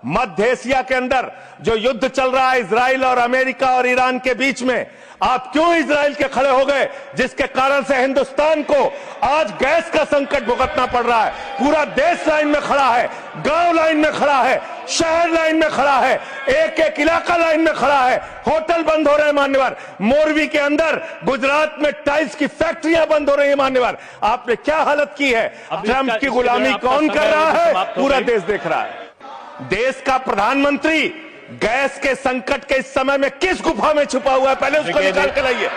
मध्य Asia के अंदर जो युद्ध चल रहा है इजराइल और अमेरिका और ईरान के बीच में, आप क्यों इजराइल के खड़े हो गए, जिसके कारण से हिंदुस्तान को आज गैस का संकट भुगतना पड़ रहा है। पूरा देश लाइन में खड़ा है, गांव लाइन में खड़ा है, शहर लाइन में खड़ा है, एक एक इलाका लाइन में खड़ा है। होटल बंद हो रहे हैं मान्यवर, मोरवी के अंदर गुजरात में टाइल्स की फैक्ट्रियां बंद हो रही है मान्यवर। आपने क्या हालत की है? ट्रंप की गुलामी कौन कर रहा है? पूरा देश देख रहा है। देश का प्रधानमंत्री गैस के संकट के इस समय में किस गुफा में छुपा हुआ है? पहले उसको निकाल के लाइए,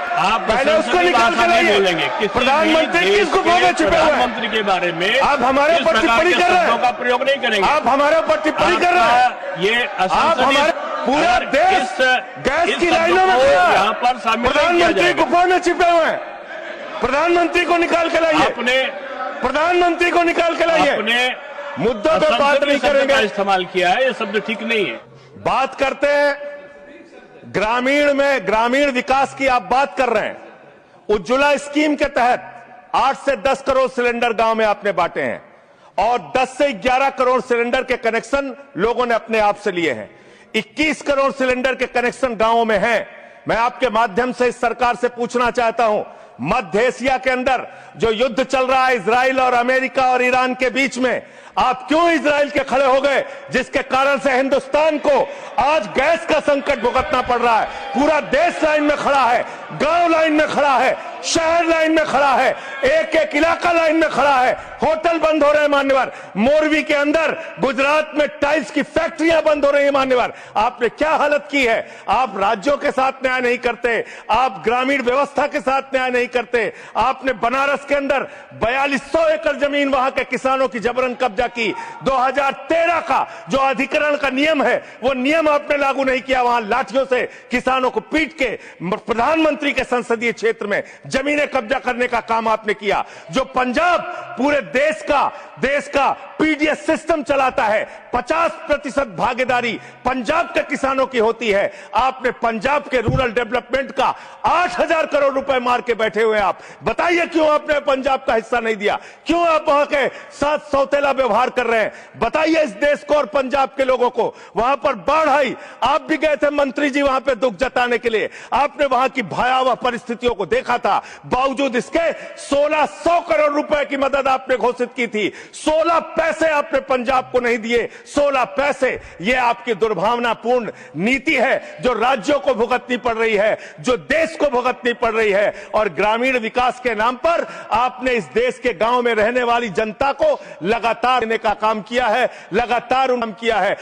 पहले उसको निकाल के लाइए। प्रधानमंत्री किस गुफा में छुपे हुए हैं? मंत्री के बारे में आप हमारे ऊपर टिप्पणी कर रहे हैं, का प्रयोग नहीं करेंगे। आप हमारे ऊपर टिप्पणी कर रहे हैं। ये आप हमारे पूरा देश गैस की लाइनों में खड़ा है, यहाँ पर शामिल प्रधानमंत्री गुफा में छिपे हुए हैं। प्रधानमंत्री को निकाल के लाइए, प्रधानमंत्री को निकाल के लाइए। मुद्दों पे बात नहीं करेंगे। इस्तेमाल किया है, ये शब्द ठीक नहीं है। बात करते हैं ग्रामीण विकास की। आप बात कर रहे हैं उज्ज्वला स्कीम के तहत 8 से 10 करोड़ सिलेंडर गांव में आपने बांटे हैं और 10 से 11 करोड़ सिलेंडर के कनेक्शन लोगों ने अपने आप से लिए हैं। 21 करोड़ सिलेंडर के कनेक्शन गांवों में हैं। मैं आपके माध्यम से इस सरकार से पूछना चाहता हूं, मध्य एशिया के अंदर जो युद्ध चल रहा है इजराइल और अमेरिका और ईरान के बीच में, आप क्यों इजराइल के खड़े हो गए, जिसके कारण से हिंदुस्तान को आज गैस का संकट भुगतना पड़ रहा है। पूरा देश लाइन में खड़ा है, गांव लाइन में खड़ा है, शहर लाइन में खड़ा है, एक एक इलाका लाइन में खड़ा है। होटल बंद हो रहे हैं मान्यवर, मोरवी के अंदर गुजरात में टाइल्स की फैक्ट्रियां बंद हो रही है मान्यवर। आपने क्या हालत की है? आप राज्यों के साथ न्याय नहीं करते, आप ग्रामीण व्यवस्था के साथ न्याय नहीं करते। आपने बनारस के अंदर 4200 एकड़ जमीन वहां के किसानों की जबरन कब्जा की। 2013 का जो अधिकरण का नियम है, वो नियम आपने लागू नहीं किया। वहां लाठियों से किसानों को पीट के प्रधानमंत्री के संसदीय क्षेत्र में जमीनें कब्जा करने का काम आपने किया। जो पंजाब पूरे देश का पीडीएस सिस्टम चलाता है, 50% भागीदारी पंजाब के किसानों की होती है। आपने पंजाब के रूरल डेवलपमेंट का 8000 करोड़ रुपए मार के बैठे हुए। आप बताइए क्यों आपने पंजाब का हिस्सा नहीं दिया? क्यों आप वहां के साथ सौतेला व्यवहार कर रहे हैं? बताइए इस देश को और पंजाब के लोगों को। वहां पर बाढ़ आई, आप भी गए थे मंत्री जी वहां पे दुख जताने के लिए। आपने वहां की भयावह परिस्थितियों को देखा था। बावजूद इसके 1600 करोड़ रुपए की मदद आपने घोषित की थी। 16 पैसे आपने पंजाब को नहीं दिए। 16 पैसे। यह आपकी दुर्भावनापूर्ण नीति है जो राज्यों को भुगतनी पड़ रही है, जो देश को भुगतनी पड़ रही है। और ग्रामीण विकास के नाम पर आपने इस देश के गांव में रहने वाली जनता को लगातार देने का काम किया है, लगातार काम किया है।